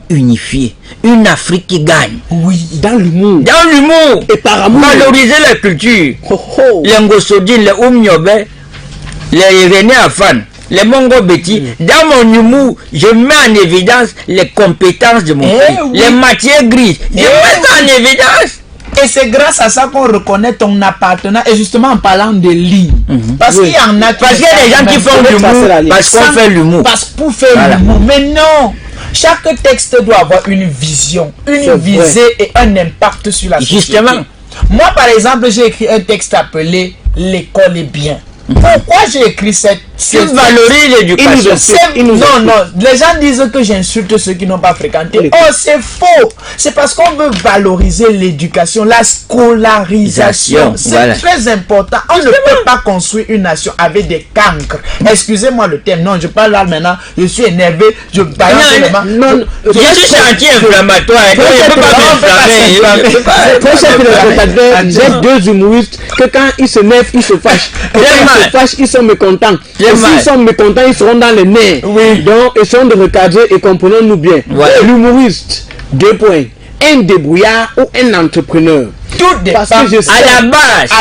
unifié, une Afrique qui gagne. Oui, dans l'humour. Dans l'humour. Et par amour. Valoriser la culture. Les Ngosodine, les Oumniobe, les René Afan, les Mongo Betty. Dans mon humour, je mets en évidence les compétences de mon pays. Les matières grises. Je mets ça en évidence. Et c'est grâce à ça qu'on reconnaît ton appartenance. Et justement en parlant de ligne. Parce qu'il y en a qui... Parce qu'il y a des gens qui font l'humour parce qu'on fait l'humour. Parce pour faire l'humour. Mais non. Chaque texte doit avoir une vision, une visée et un impact sur la société. Justement. Moi, par exemple, j'ai écrit un texte appelé « L'école est bien ». Pourquoi j'ai écrit cette... Tu valorises l'éducation. Non, non. Les gens disent que j'insulte ceux qui n'ont pas fréquenté. Oh, c'est faux. C'est parce qu'on veut valoriser l'éducation, la scolarisation. C'est très important. On ne peut pas construire une nation avec des cancres. Excusez-moi le terme. Non, je parle là maintenant. Je suis énervé. Je balance élément. Non, je suis anti-inflammatoire. Je ne peux pas m'inflammer. J'ai deux humoristes que quand ils se lèvent, ils se fâchent. Ils sont mécontents. Et s'ils sont mécontents, ils seront dans les nerfs. Donc, essayons de recadrer et comprenons-nous bien. L'humoriste, 2 points. Un débrouillard ou un entrepreneur. Tout dépend. À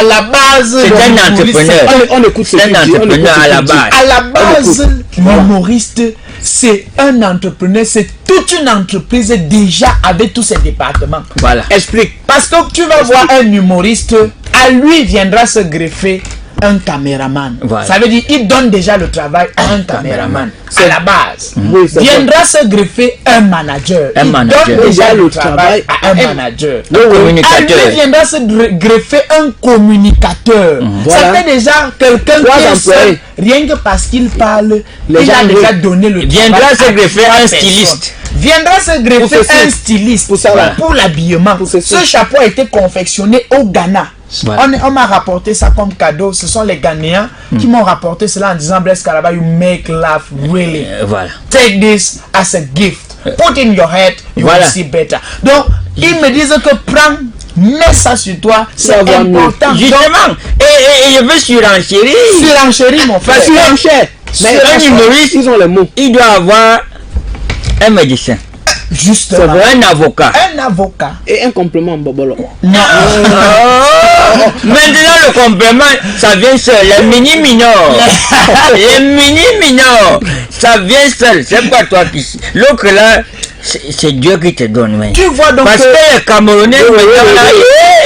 la base, c'est un entrepreneur. On écoute ce c'est un entrepreneur à la base. À la base, l'humoriste, c'est un entrepreneur, c'est toute une entreprise déjà avec tous ses départements. Voilà. Explique. Parce que tu vas voir un humoriste, à lui viendra se greffer un caméraman. Ça veut dire il donne déjà le travail à un caméraman. C'est la base. Viendra se greffer un manager. Il donne déjà le travail à un manager. À lui viendra se greffer un communicateur. Ça fait déjà quelqu'un qui est seul, rien que parce qu'il parle, il a déjà donné le travail. Viendra se greffer un styliste. Viendra se greffer un styliste pour l'habillement. Ce chapeau a été confectionné au Ghana. On m'a rapporté ça comme cadeau. Ce sont les Ghanéens qui m'ont rapporté cela en disant Bless Caraba, you make laugh really. Take this as a gift. Put in your head, you will see better. Donc, ils me disent que prends, mets ça sur toi, c'est important. Justement, et je veux surenchérir. Surenchérir, mon frère. Mais un humoriste, ils ont les mots. Il doit avoir un médecin. Justement. Un avocat. Un avocat. Et un complément, Bobolo. Non. Maintenant, le complément, ça vient seul. Les mini-minors. Les mini-minors. Ça vient seul. C'est pas toi qui... L'autre là, c'est Dieu qui te donne. Mais. Tu vois donc... Parce que les Camerounais,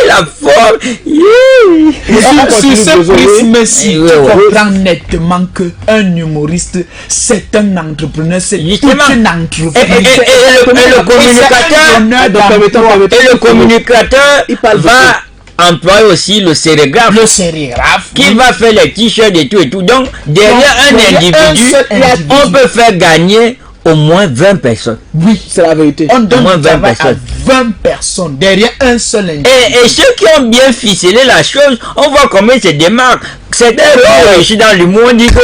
la forme... Sur ce prisme-ci, tu comprends nettement qu'un humoriste, c'est un entrepreneur, c'est toute une entreprise. Et le communicateur va employer aussi le sérigraphe. Qui va faire les t-shirts et tout et tout. Donc, derrière un individu, on peut faire gagner au moins 20 personnes. Oui, c'est la vérité. On donne moins 20 personnes. 20 personnes derrière un seul individu. Et ceux qui ont bien ficelé la chose, on voit comment ils se démarquent. Certains réussi dans l'humour, on dit que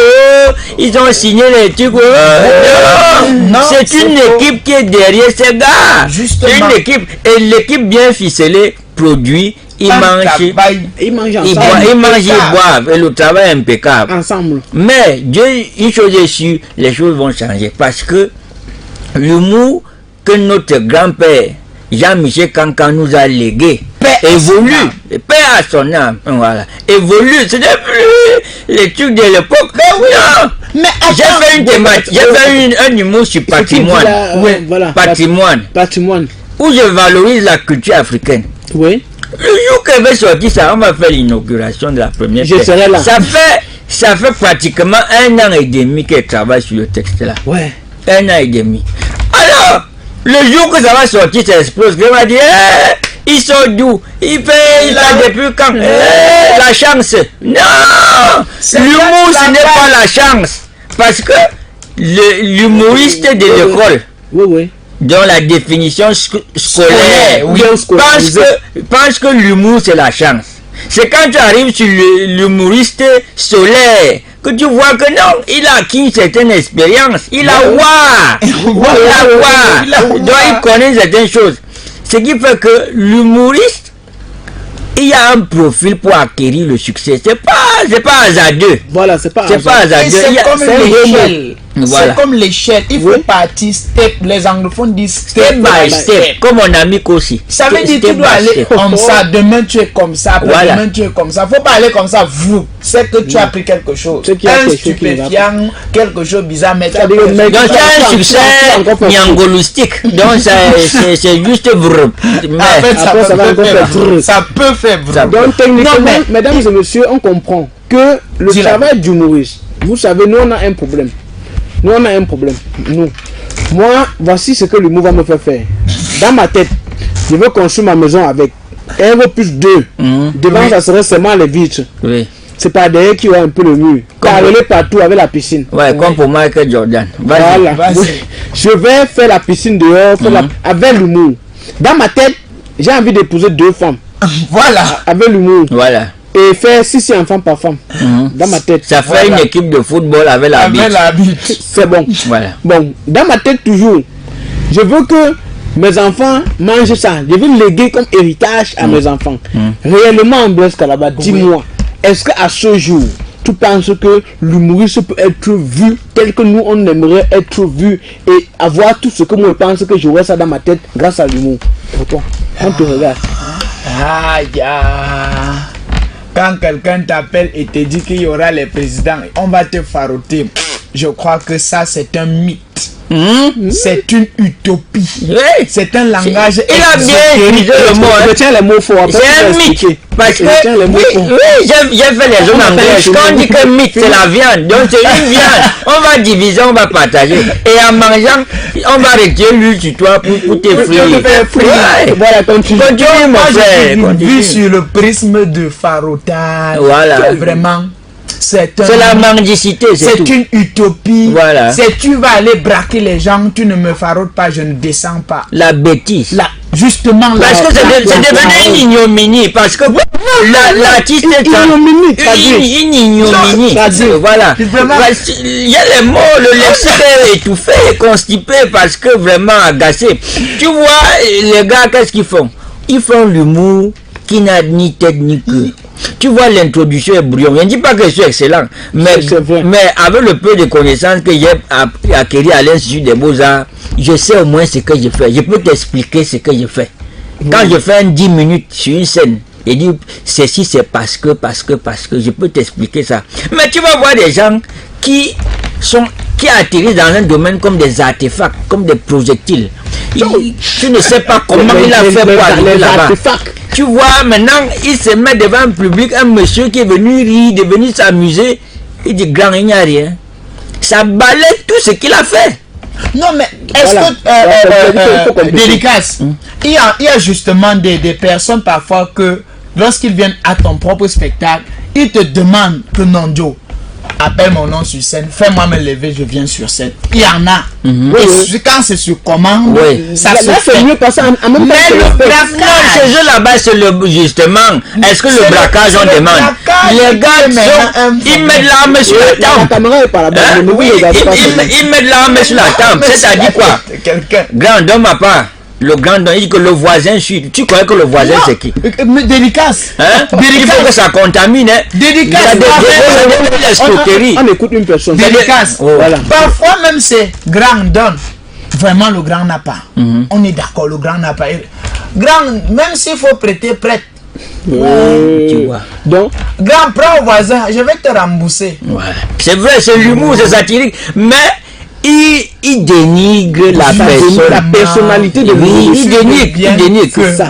ils ont signé les trucs. Non, c'est une équipe qui est derrière ces gars. C'est une équipe. Et l'équipe bien ficelée produit. Ils mangent, ils boivent, et le travail est impeccable. Ensemble. Mais Dieu, une chose est sûre, les choses vont changer. Parce que l'humour que notre grand-père Jean-Michel Cancan nous a légué évolue. Paix à son âme. Voilà. Évolue. Ce n'est plus les trucs de l'époque. Non. Mais j'ai fait une thématique. J'ai fait un humour sur patrimoine. Patrimoine. Où je valorise la culture africaine. Oui. Le jour que va sortir ça, on va faire l'inauguration de la première. Je serai là. Ça fait pratiquement 1 an et demi qu'elle travaille sur le texte là. Ouais. 1 an et demi. Alors, le jour que ça va sortir, ça explose. Elle va dire, ils sont doux. Il fait là depuis quand la chance. Non. L'humour, ce n'est pas la chance. Parce que l'humoriste de l'école. Oui. Dans la définition scolaire, pense que l'humour c'est la chance. C'est quand tu arrives sur l'humoriste solaire que tu vois que non, il a acquis une certaine expérience, il a donc il connaît certaines choses. Ce qui fait que l'humoriste, il y a un profil pour acquérir le succès. C'est pas hasardeux. Voilà, c'est pas hasardeux. C'est comme une échelle. Voilà. C'est comme l'échelle. Il faut partir step. Les anglophones disent step by step. Comme mon ami aussi. Ça veut dire que tu dois aller comme ça. Demain tu es comme ça. Après demain tu es comme ça. Faut pas aller comme ça. Vous, c'est que tu as pris quelque chose. Un stupéfiant, quelque chose bizarre. Mais tu as donc c'est un succès nyangolustique. Donc c'est juste vrai. En fait, ça peut faire vrai. Donc techniquement, mesdames et messieurs, on comprend que le travail d'humoriste, vous savez, nous on a un problème. Nous on a un problème. Moi, voici ce que l'humour va me faire faire. Dans ma tête, je veux construire ma maison avec 1 plus 2. Devant, ça serait seulement les vitres. Oui. C'est pas derrière qui a un peu le mur. Carrelé partout avec la piscine. Ouais, comme pour Michael Jordan. Voilà. Je vais faire la piscine dehors avec l'humour. Dans ma tête, j'ai envie d'épouser 2 femmes. Voilà. Avec l'humour. Voilà. Et faire 6 enfants par femme. Dans ma tête. Ça fait une équipe de football avec la bite. C'est bon. Voilà. Bon, dans ma tête toujours, je veux que mes enfants mangent ça. Je veux léguer comme héritage à mes enfants. Réellement, Blaise Calaba, dis-moi, est-ce qu'à ce jour, tu penses que l'humoriste peut être vu tel que nous on aimerait être vu et avoir tout ce que moi je pense que j'aurais ça dans ma tête grâce à l'humour? Pourquoi? On te regarde. Quand quelqu'un t'appelle et te dit qu'il y aura les présidents, on va te faroter. Je crois que ça c'est un mythe. C'est une utopie. C'est un langage. Il a bien utilisé le mot. Je tiens les mots forts. C'est un mythe. Parce que j'ai fait les zones anglaises. Quand on dit que mythe, c'est la viande. Donc c'est une viande. On va diviser, on va partager. Et en mangeant, on va retirer l'huile sur toi pour te frire. Voilà, continue mon frère. Vu sur le prisme de farotage. Voilà. Vraiment. C'est la mendicité, c'est une utopie. Voilà. C'est tu vas aller braquer les gens, tu ne me farotes pas, je ne descends pas. La bêtise. Justement, parce que c'est devenu une ignominie. Parce que l'artiste est une ignominie. Voilà. Il y a les mots, le lexique est étouffé, constipé parce que vraiment agacé. Tu vois, les gars, qu'est-ce qu'ils font? Ils font l'humour qui n'a ni tête ni queue. Tu vois, l'introduction est brouillon. Je ne dis pas que je suis excellent, mais avec le peu de connaissances que j'ai acquis à l'Institut des Beaux-Arts, je sais au moins ce que je fais. Je peux t'expliquer ce que je fais. Quand je fais 10 minutes sur une scène, et dis ceci c'est parce que je peux t'expliquer ça. Mais tu vas voir des gens qui atterrissent dans un domaine comme des artefacts, comme des projectiles. Tu ne sais pas comment il a fait pour arriver là-bas. Tu vois, maintenant, il se met devant un public, un monsieur qui est venu rire, est venu s'amuser. Il dit, grand, il n'y a rien. Ça balaie tout ce qu'il a fait. Non, mais est-ce que, dédicace, il y a justement des personnes parfois que, lorsqu'ils viennent à ton propre spectacle, ils te demandent que non, Joe, appelle mon nom sur scène, fais-moi me lever, je viens sur scène. Il y en a. Et quand c'est sur commande, ça se fait. Mieux passer en même temps. Mais le braquage, ce jeu là-bas, c'est justement, est-ce que le braquage on demande? Les gars, ils mettent l'arme sur la table. La caméra est par là-bas. Ils mettent l'arme sur la table. C'est-à-dire quoi? Grand homme à part. Le grand homme, il dit que le voisin suit. Tu crois que le voisin c'est qui? Dédicace. Il faut que ça contamine. Dédicace. On écoute une personne. Dédicace. Voilà. Parfois même c'est grand homme. Vraiment le grand n'a pas. On est d'accord, le grand n'a pas. Grand, même s'il faut prêter, prête. Tu vois. Donc, grand, prends au voisin, je vais te rembourser. C'est vrai, c'est l'humour, c'est satirique. Mais il dénigre la personnalité de l'humour. Il dénigre ça.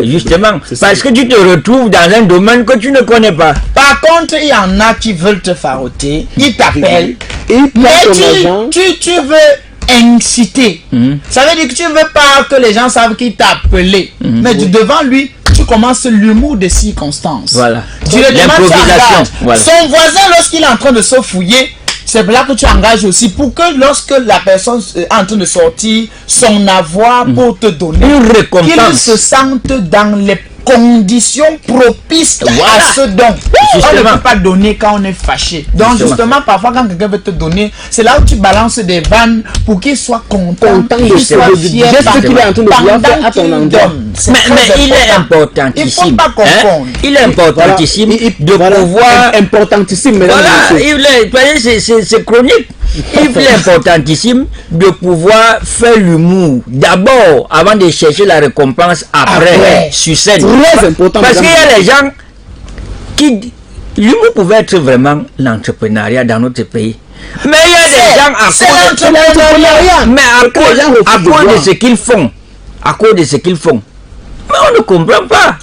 Justement, parce que tu te retrouves dans un domaine que tu ne connais pas. Par contre, il y en a qui veulent te faroter, ils t'appellent, mais tu veux inciter. Ça veut dire que tu veux pas que les gens savent qu'il t'a appelé. Mais devant lui, tu commences l'humour de circonstances. Voilà. L'improvisation. Son voisin, lorsqu'il est en train de se fouiller, c'est là que tu engages aussi pour que lorsque la personne est en train de sortir son avoir pour te donner une récompense, qu'il se sente dans les conditions propices à ce don. On ne peut pas donner quand on est fâché. Donc justement, parfois quand quelqu'un veut te donner, c'est là où tu balances des vannes pour qu'il soit content, qu'il soit fier pendant qu'il donne. Mais il est importantissime. Il faut pas confondre. Il est importantissime de pouvoir... Importantissime, voilà, c'est chronique. il est importantissime de pouvoir faire l'humour d'abord avant de chercher la récompense après sur scène. Très important. Parce qu'il y a les gens qui... L'humour pouvait être vraiment l'entrepreneuriat dans notre pays. Mais il y a des gens à cause de ce qu'ils font. À cause de ce qu'ils font. Mais on ne comprend pas.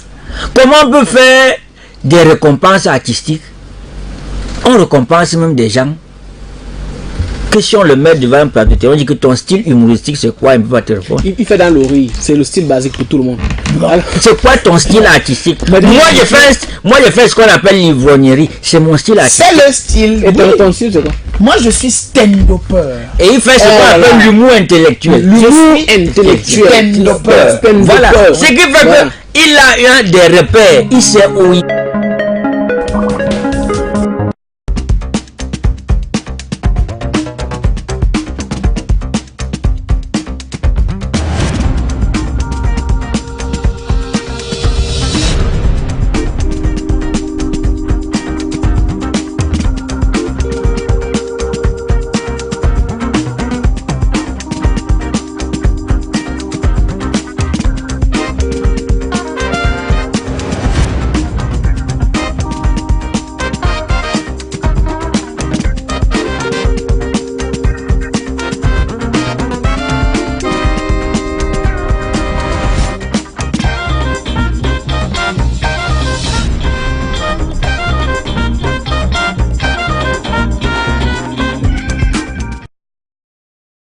Comment on peut faire des récompenses artistiques? On récompense même des gens que si on le met devant un plateau, on dit que ton style humoristique c'est quoi? Il peut pas te répondre. Il fait dans l'oreille, c'est le style basique pour tout le monde. C'est quoi ton style artistique? Moi je fais ce qu'on appelle l'ivrognerie, c'est mon style artistique. C'est le style. Et ton style c'est quoi? Moi je suis stand-upper. Et il fait ce qu'on appelle l'humour intellectuel. L'humour intellectuel. Stand-upper. Voilà. Ce qui fait qu'il a un des repères, il sait où il...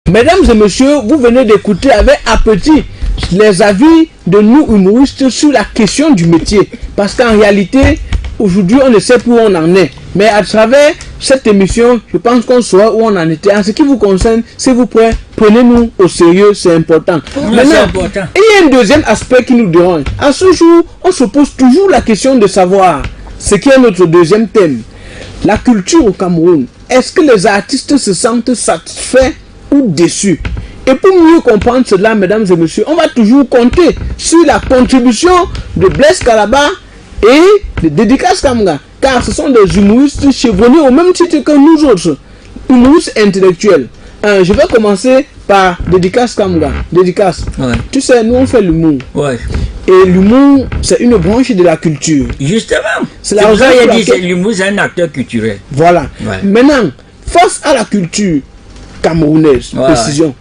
Mesdames et messieurs, vous venez d'écouter avec appétit les avis de nous humoristes sur la question du métier. Parce qu'en réalité, aujourd'hui, on ne sait plus où on en est. Mais à travers cette émission, je pense qu'on saura où on en était. En ce qui vous concerne, s'il vous plaît, prenez-nous au sérieux, c'est important. Maintenant, il y a un deuxième aspect qui nous dérange. À ce jour, on se pose toujours la question de savoir ce qui est notre deuxième thème. La culture au Cameroun. Est-ce que les artistes se sentent satisfaits ou déçus? Et pour mieux comprendre cela, mesdames et messieurs, on va toujours compter sur la contribution de Blaise Kalaba et de Dédicace Kamga, car ce sont des humoristes chevronnés au même titre que nous autres, humoristes intellectuels. Je vais commencer par Dédicace Kamga. Dédicace, tu sais, nous on fait l'humour. Et l'humour, c'est une branche de la culture. Justement, c'est la raison pour laquelle l'humour, c'est un acteur culturel. Voilà. Maintenant, face à la culture camerounaise, précision.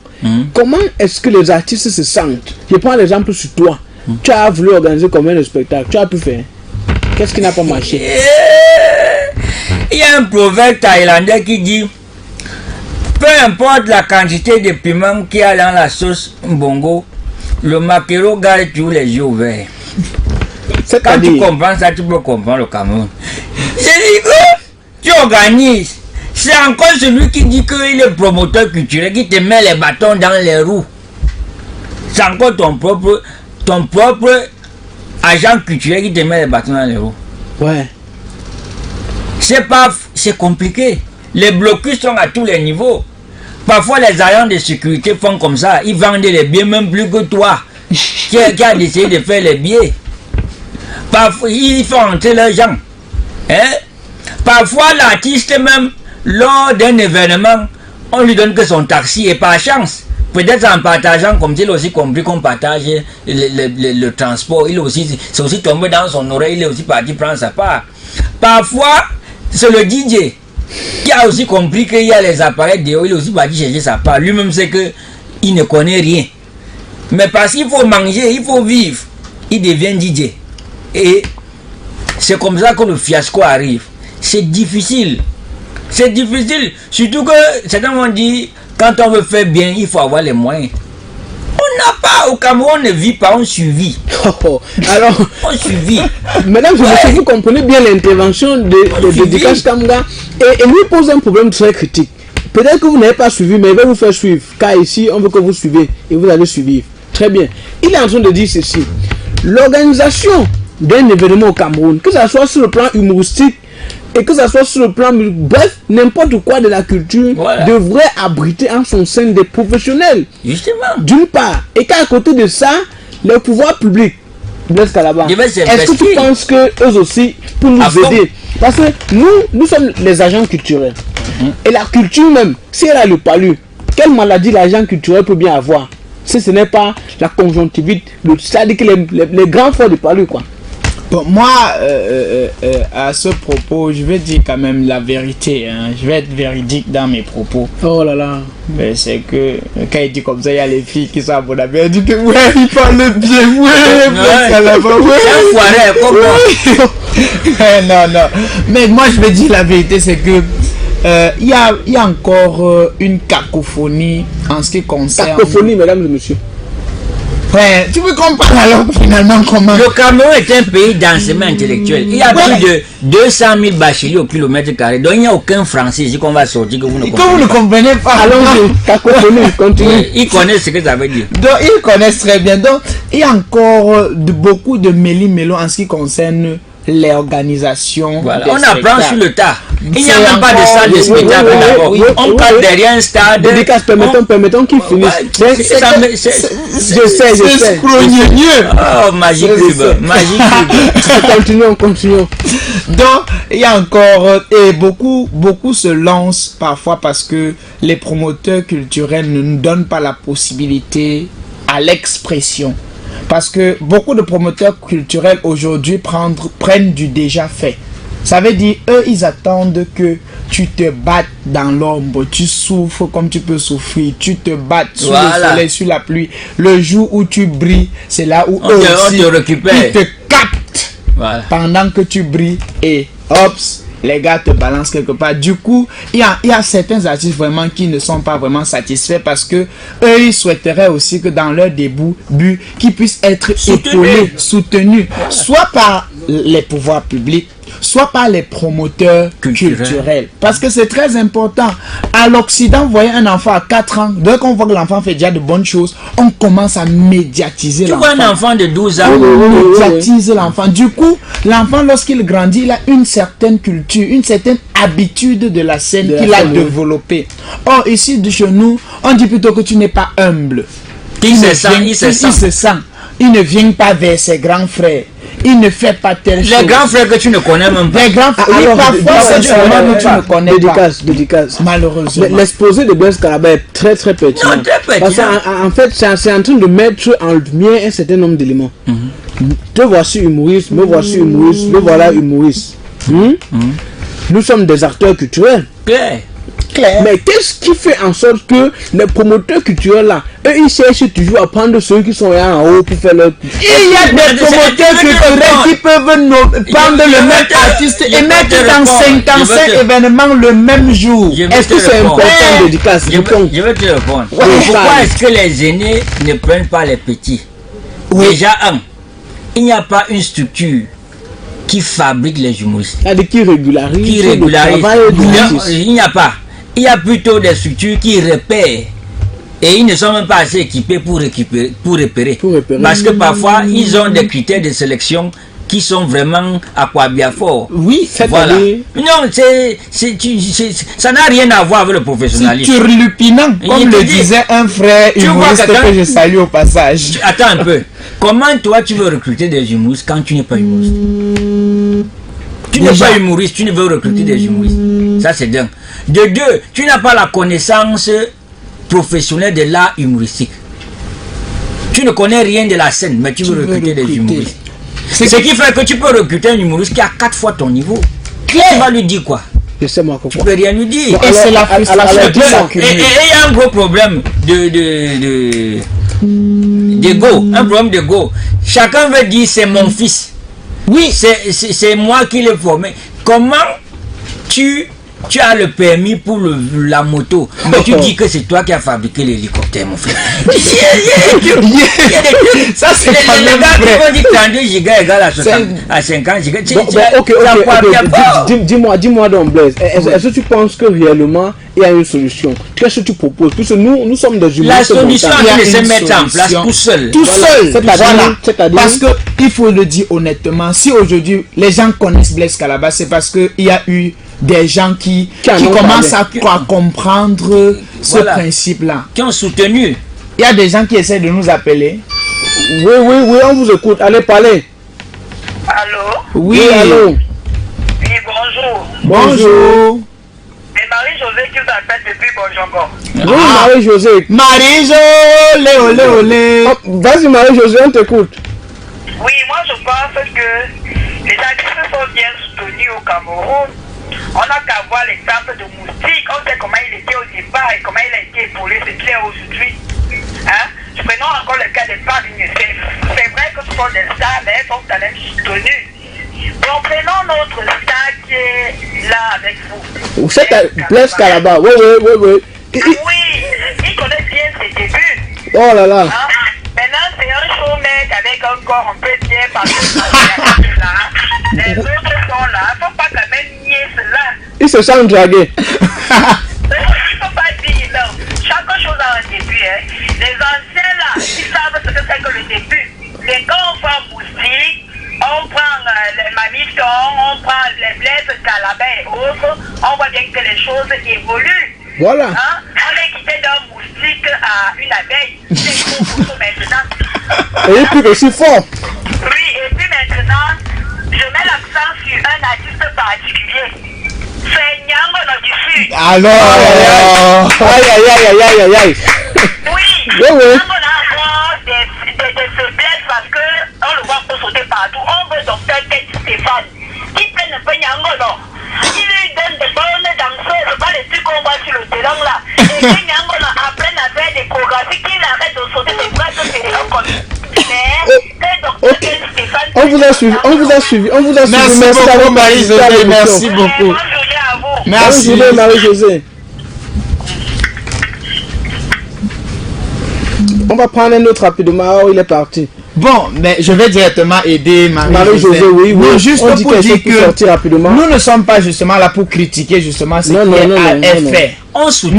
Comment est-ce que les artistes se sentent? Je prends l'exemple sur toi. Tu as voulu organiser combien de spectacles? Tu as pu faire. Qu'est-ce qui n'a pas marché? Il y a un proverbe thaïlandais qui dit: peu importe la quantité de piment qu'il y a dans la sauce mbongo, le maquereau garde toujours les yeux ouverts. Quand tu comprends ça, tu peux comprendre le Cameroun. Je dis que tu organises. C'est encore celui qui dit qu'il est promoteur culturel, qui te met les bâtons dans les roues. C'est encore ton propre agent culturel qui te met les bâtons dans les roues. C'est compliqué. Les blocus sont à tous les niveaux. Parfois les agents de sécurité font comme ça. Ils vendent les billets même plus que toi qui a décidé de faire les billets. Parfois ils font entrer leurs gens. Parfois l'artiste même, lors d'un événement, on lui donne que son taxi et par chance, peut-être en partageant, comme il a aussi compris qu'on partage le transport, c'est aussi tombé dans son oreille, il est aussi parti prendre sa part. Parfois, c'est le DJ qui a aussi compris qu'il y a les appareils dehors, il est aussi parti chercher sa part. Lui-même sait qu'il ne connaît rien. Mais parce qu'il faut manger, il faut vivre, il devient DJ. Et c'est comme ça que le fiasco arrive. C'est difficile. C'est difficile, surtout que certains m'ont dit, quand on veut faire bien, il faut avoir les moyens. On n'a pas, au Cameroun, on ne vit pas, on survit. Alors, on survit. Mesdames et messieurs, vous comprenez bien l'intervention de Dédicace Kamga, et lui pose un problème très critique. Peut-être que vous n'avez pas suivi, mais il va vous faire suivre, car ici, on veut que vous suivez, et vous allez suivre. Très bien. Il est en train de dire ceci: l'organisation d'un événement au Cameroun, que ce soit sur le plan humoristique, et que ce soit sur le plan, bref, n'importe quoi de la culture, devrait abriter en son sein des professionnels. Justement. D'une part. Et qu'à côté de ça, le pouvoir public, Blaise Kalaba, est-ce que tu penses qu'eux aussi, pour nous aider, parce que nous sommes les agents culturels. Et la culture même, si elle a le palu, quelle maladie l'agent culturel peut bien avoir? Si ce n'est pas la conjonctivite, c'est-à-dire que les grands forts du palu, quoi. Bon, moi, à ce propos, je vais dire quand même la vérité. Hein. Je vais être véridique dans mes propos. Oh là là. Mais c'est que quand il dit comme ça, il y a les filles qui sont à mon avis. Elles disent que ouais, il parle bien, non, non. Mais moi, je vais dire la vérité, c'est que il y a encore une cacophonie en ce qui concerne. Cacophonie, mesdames et messieurs. Ouais, tu veux comprendre alors finalement comment. Le Cameroun est un pays d'enseignement intellectuel. Il y a plus de 200 000 bacheliers au kilomètre carré. Donc il n'y a aucun français ici qu'on va sortir que vous ne comprenez pas. Que vous ne comprenez pas. Allons-y, cacophonie, continue. Ils connaissent ce que ça veut dire. Donc ils connaissent très bien. Donc il y a encore beaucoup de méli-mélo en ce qui concerne l'organisation. Voilà. On apprend sur le tas. Il n'y a même pas de salle de spectacle d'abord. On parle derrière un stade. Dédicace, permettons qu'il finisse. Je sais. Oh, magique cube. Continuons. Donc, il y a encore, et beaucoup se lancent parfois parce que les promoteurs culturels ne nous donnent pas la possibilité à l'expression. Parce que beaucoup de promoteurs culturels aujourd'hui prennent du déjà fait. Ça veut dire, eux, ils attendent que tu te battes dans l'ombre, tu souffres comme tu peux souffrir, tu te battes sous le soleil, sous la pluie. Le jour où tu brilles, c'est là où eux aussi, ils te captent pendant que tu brilles et hop, les gars te balancent quelque part. Du coup, il y a certains artistes vraiment qui ne sont pas vraiment satisfaits parce que eux, ils souhaiteraient aussi que dans leur début, qu'ils puissent être épaulés, soutenus, soit par les pouvoirs publics, soit par les promoteurs culturels. Parce que c'est très important. À l'Occident, vous voyez un enfant à 4 ans, dès qu'on voit que l'enfant fait déjà de bonnes choses, on commence à médiatiser l'enfant. Tu vois un enfant de 12 ans, on médiatise l'enfant. Du coup, l'enfant, lorsqu'il grandit, il a une certaine culture, une certaine habitude de la scène qu'il a développée. Or, ici, de chez nous, on dit plutôt que tu n'es pas humble. Il se sent. Il ne vient pas vers ses grands frères. Il ne fait pas telle chose. Les grands frères que tu ne connais même pas. Les grands frères, parfois, tu ne connais pas. Dédicace. Malheureusement. L'exposé de Blaise Caraba est très pertinent. Parce qu'en fait, c'est en train de mettre en lumière un certain nombre d'éléments. Te voici humoriste, me voici humoriste, me voilà humoriste. Nous sommes des acteurs culturels. Claire. Mais qu'est-ce qui fait en sorte que les promoteurs culturels là, eux ils cherchent toujours à prendre ceux qui sont là en haut pour faire leur... Il y a des promoteurs culturels qui peuvent prendre le même artiste et mettre dans 55 événements le même jour. Est-ce que c'est important, Dédicace? Je vais te répondre. Pourquoi est-ce que les aînés ne prennent pas les petits? Déjà, il n'y a pas une structure qui fabrique les humoristes. Qui régularise. Il n'y a pas. Il y a plutôt des structures qui repèrent et ils ne sont même pas assez équipés pour repérer. Parce que parfois, ils ont des critères de sélection qui sont vraiment aquabiaforts. Oui, voilà. Non, ça n'a rien à voir avec le professionnalisme. C'est turlupinant, comme le disait un frère humoriste que je salue au passage. Attends un peu. Comment toi tu veux recruter des humoristes quand tu n'es pas humoriste? Tu n'es pas humoriste, tu ne veux recruter des humoristes. Ça c'est dingue. De deux, tu n'as pas la connaissance professionnelle de l'art humoristique. Tu ne connais rien de la scène, mais tu veux recruter des humoristes. Ce qui fait que tu peux recruter un humoriste qui a 4 fois ton niveau. Tu vas lui dire quoi? Je sais moi quoi. Tu peux rien lui dire. Et c'est la frustration. Et il y a un gros problème d'ego. Un problème d'ego. Chacun veut dire c'est mon fils. Oui, c'est moi qui l'ai formé. Comment tu as le permis pour la moto, mais tu dis que c'est toi qui as fabriqué l'hélicoptère, mon frère. Ça, c'est pas les gars qui vont dire 32 gigas égale à 50 gigas. Dis-moi donc, Blaise, est-ce que tu penses que réellement il y a une solution? Qu'est-ce que tu proposes? Puisque nous sommes des humanistes. La solution, c'est de se mettre en place tout seul. Tout seul. Parce que il faut le dire honnêtement, si aujourd'hui les gens connaissent Blaise Caraba, c'est parce qu'il y a eu des gens qui commencent à comprendre ce principe-là. Qui ont soutenu. Il y a des gens qui essaient de nous appeler. Oui, on vous écoute. Allez, parlez. Allô? Oui, allô. Oui, bonjour. Bonjour. Mais Marie, je appelle depuis Bonjongo. Oui, Marie-Josée. Marie-Jo, olé, olé. Vas-y, Marie-Josée, on t'écoute. Oui, moi je pense que les artistes sont bien soutenus au Cameroun. On n'a qu'à voir l'exemple de Moustique. On sait comment il était au départ et comment il a été épaulé, c'est clair aujourd'hui. Hein? Prenons encore le cas des Parignes. C'est vrai que ce sont des stars, mais elles sont quand même soutenues. Donc prenons notre star qui est là avec vous. C'est Blaise Calaba. Oui. Oui, il connaît bien ses débuts. Oh là là. Hein? Maintenant, c'est un show mec avec un corps un peu bien parce que les autres sont là. Il ne faut pas quand même nier cela. Ils se sentent dragués. Il ne faut pas dire non. Chaque chose a un début. Hein. Les anciens là, ils savent ce que c'est que le début. Mais quand on prend Moustique, on prend les Mamiton, on prend les Blaise Calaba et autres, on voit bien que les choses évoluent. Voilà. Hein? On est quitté d'un moustique à une abeille. C'est pour maintenant. Et il pique aussi fort. Oui, et puis maintenant, je mets l'accent sur un artiste particulier. C'est Nyangono du Sud. Alors, Aïe. Oui, Oui. Nyangono a des faiblesses parce qu'on le voit pour sauter partout. On veut docteur Kate Stéphane qui prenne un peu Nyangono. Il lui donne des bonnes danseuses, pas les trucs qu'on voit sur le terrain là. Et que Nyangono apprenne à faire des chorégraphies, qu'il arrête de sauter des bras que c'est des gens comme On vous a suivi. merci beaucoup, Marie-Josée. Merci beaucoup. Merci, Marie-Josée. On va prendre un autre rapidement. Oh, il est parti. Bon, mais je vais directement aider Marie-Josée. Oui. Non, juste on dit pour dire que rapidement. nous ne sommes pas justement là pour critiquer justement ce qui est fait. On soutient.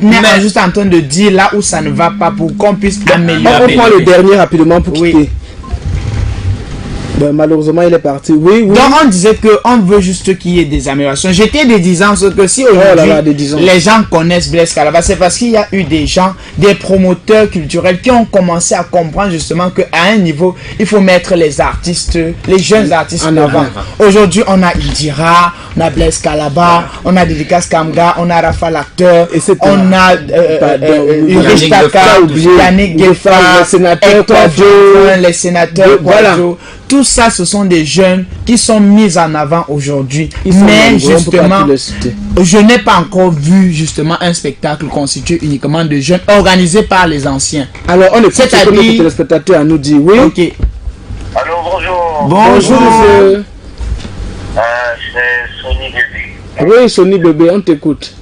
Mais on est juste en train de dire là où ça ne va pas pour qu'on puisse améliorer. On prend le dernier rapidement pour quitter. Ben, malheureusement, il est parti. Oui. Donc, on disait qu'on veut juste qu'il y ait des améliorations. J'étais disant que si aujourd'hui les gens connaissent Blaise Calaba, c'est parce qu'il y a eu des gens, des promoteurs culturels qui ont commencé à comprendre justement qu'à un niveau, il faut mettre les artistes, les jeunes artistes en avant. Aujourd'hui, on a Indira, on a Blaise Calaba, on a Dédicace Kamga, on a Rafa l'acteur, on a Ulrich Taka, Yannick Gueffard, les sénateurs, voilà. Tout ça, ce sont des jeunes qui sont mis en avant aujourd'hui. Mais justement, je n'ai pas encore vu justement un spectacle constitué uniquement de jeunes organisé par les anciens. Alors, on est ce que notre téléspectateur nous dit. Oui. Ok. Allô, bonjour. Bonjour, monsieur. C'est Sony Bébé. Oui, Sony Bébé, on t'écoute.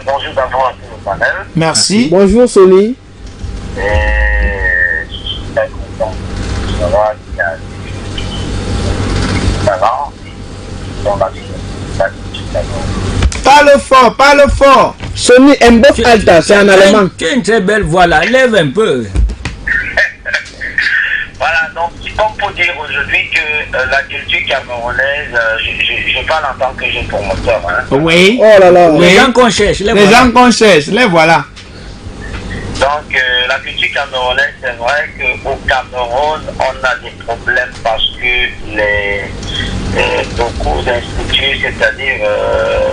Bonjour d'abord à tout le panel. Merci. Bonjour, Sony. Je suis très content. Ça va, Parle fort. Sony Mbof Alta, c'est en allemand. Tu as une très belle voix là, lève un peu. Voilà, donc comme pour dire aujourd'hui que la culture camerounaise, je parle en tant que jeune promoteur. Hein. Oui. Oh là là. Les gens qu'on cherche, les voilà. Donc, la culture camerounaise, c'est vrai qu'au Cameroun, on a des problèmes parce que beaucoup d'instituts, c'est-à-dire,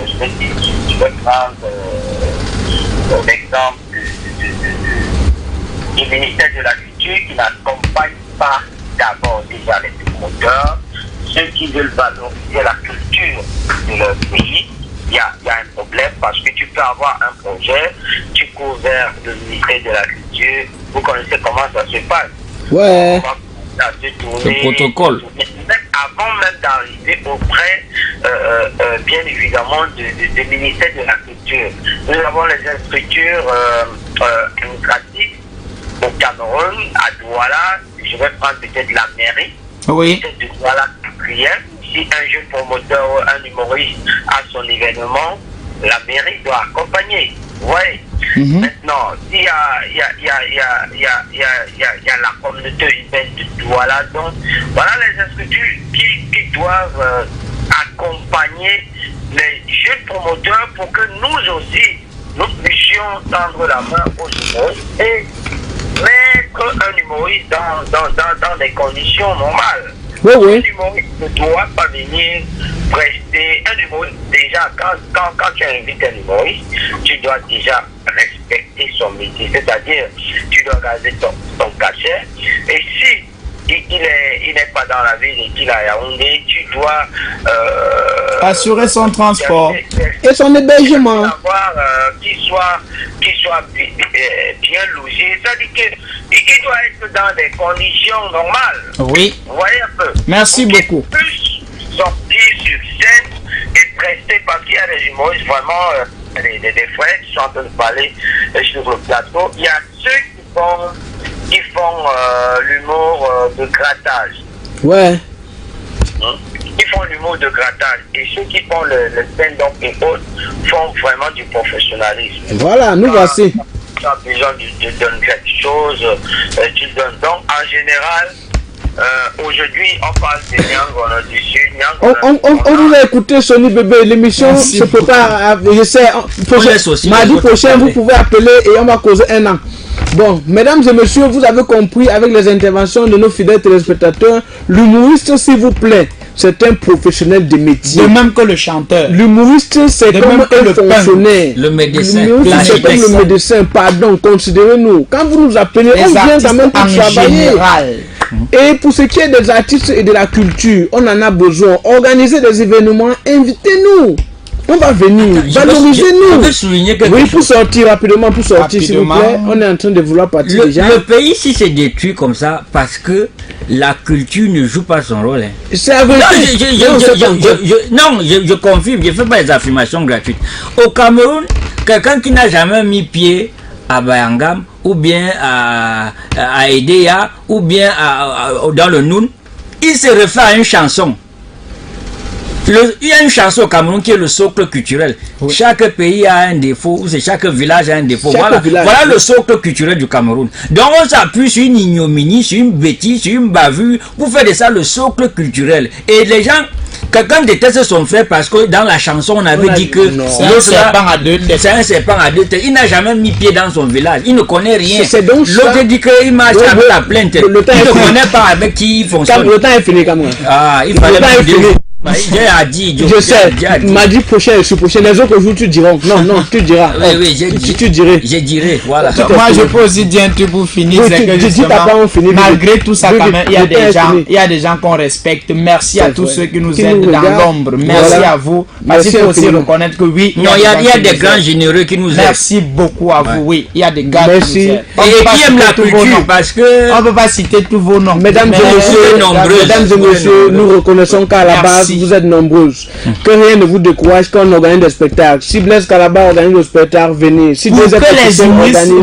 je vais prendre l'exemple du ministère de la Culture qui n'accompagne pas d'abord déjà les promoteurs, ceux qui veulent valoriser la culture de leur pays. Il y a un problème parce que tu peux avoir un projet, tu cours vers le ministère de la Culture, vous connaissez comment ça se passe. Ouais. Le protocole. Avant même d'arriver auprès, bien évidemment, du ministère de la Culture. Nous avons les structures démocratiques au Cameroun, à Douala, je vais prendre peut-être la mairie. Oui. De Douala, si un jeune promoteur ou un humoriste a son événement, la mairie doit accompagner. Oui. Maintenant, il y a la communauté urbaine de Douala. Donc, voilà les instituts qui doivent accompagner les jeunes promoteurs pour que nous aussi, nous puissions tendre la main aux humoristes et mettre un humoriste dans des conditions normales. Oui. L'humoriste ne doit pas venir prester un humoriste. Déjà, quand tu invites un humoriste, tu dois déjà respecter son métier. C'est-à-dire, tu dois garder ton cachet. Et si il n'est pas dans la ville et qu'il a Yaoundé, tu dois assurer son transport et son hébergement. Qu'il soit bien logé. C'est-à-dire qu'il doit être dans des conditions normales. Oui. Vous voyez un peu. Merci beaucoup. Il puisse sortir sur scène et prester, parce qu'il y a des humoristes vraiment, des frères qui sont en train de parler sur le plateau. Il y a ceux qui font l'humour de grattage. Ouais. Qui font l'humour de grattage. Et ceux qui font le stand-up et autres font vraiment du professionnalisme. Voilà, nous voici. Tu as besoin de donner quelque chose, tu donnes. Donc, en général, aujourd'hui, on parle de Nyang, on a du Sud. On vous a écouté, Sony Bébé, l'émission se prépare. Je sais, mardi prochain, vous pouvez appeler et on va causer un an. Bon, mesdames et messieurs, vous avez compris avec les interventions de nos fidèles téléspectateurs, l'humoriste, s'il vous plaît, c'est un professionnel de métier. De même que le chanteur. L'humoriste, c'est comme un fonctionnaire. Le médecin. C'est comme le médecin, pardon, considérez-nous. Quand vous nous appelez, on vient quand même pour travailler. Et pour ce qui est des artistes et de la culture, on en a besoin. Organisez des événements, invitez-nous. On va venir, valorisez-nous. Oui, pour sortir rapidement, s'il vous plaît. On est en train de vouloir partir déjà. Le pays, si c'est détruit comme ça, parce que la culture ne joue pas son rôle. Hein. C'est à vrai. Non, je confirme, je ne fais pas des affirmations gratuites. Au Cameroun, quelqu'un qui n'a jamais mis pied à Bayangam, ou bien à Edea, ou bien dans le Noun, il se refait à une chanson. Il y a une chanson au Cameroun qui est le socle culturel. Oui. Chaque pays a un défaut, chaque village a un défaut. Voilà le socle culturel du Cameroun. Donc on s'appuie sur une ignominie, sur une bêtise, sur une bavure pour faire de ça le socle culturel. Et les gens, quelqu'un déteste son frère parce que dans la chanson on avait dit que c'est un serpent à deux têtes. C'est un serpent à deux têtes. Il n'a jamais mis pied dans son village. Il ne connaît rien. L'autre dit qu'il marche avec la plainte. Il ne connaît pas avec qui il fonctionne. Le temps est fini quand même. Ah, il fallait je sais, mardi prochain, les autres jours tu diras. Non, tu diras. Oui, tu dirais. Je dirais, voilà. Moi, je peux aussi dire un truc pour finir. C'est que justement, malgré tout ça, quand même, il y a des gens qu'on respecte. Merci à tous ceux qui nous aident dans l'ombre. Merci à vous. Parce qu'il faut aussi reconnaître que oui. Non, il y a des grands généreux qui nous aident. Merci beaucoup à vous. Oui, il y a des gars qui nous aident. Et qui aiment la culture parce que. On ne peut pas citer tous vos noms. Mesdames et messieurs, nous reconnaissons qu'à la base, vous êtes nombreuses. Que rien ne vous décourage quand on organise des spectacles. Si Blaise Calabar organise le spectacle, venez. Si pour que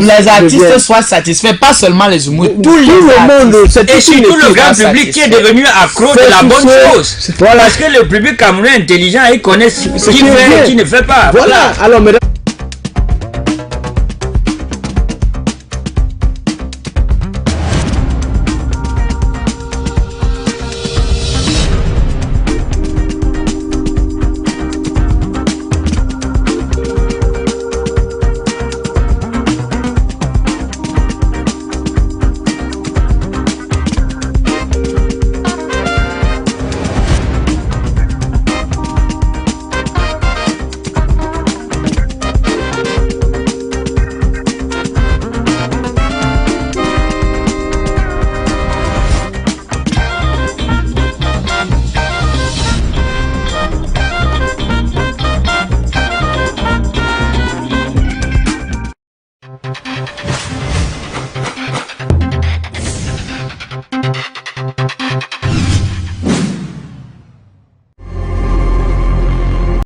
les artistes soient satisfaits, pas seulement les humoristes, tout le monde. Et surtout le grand public qui est devenu accro de la bonne chose. Parce que le public camerounais intelligent, il connaît ce qu'il fait et qui ne fait pas. Voilà. Alors, mesdames.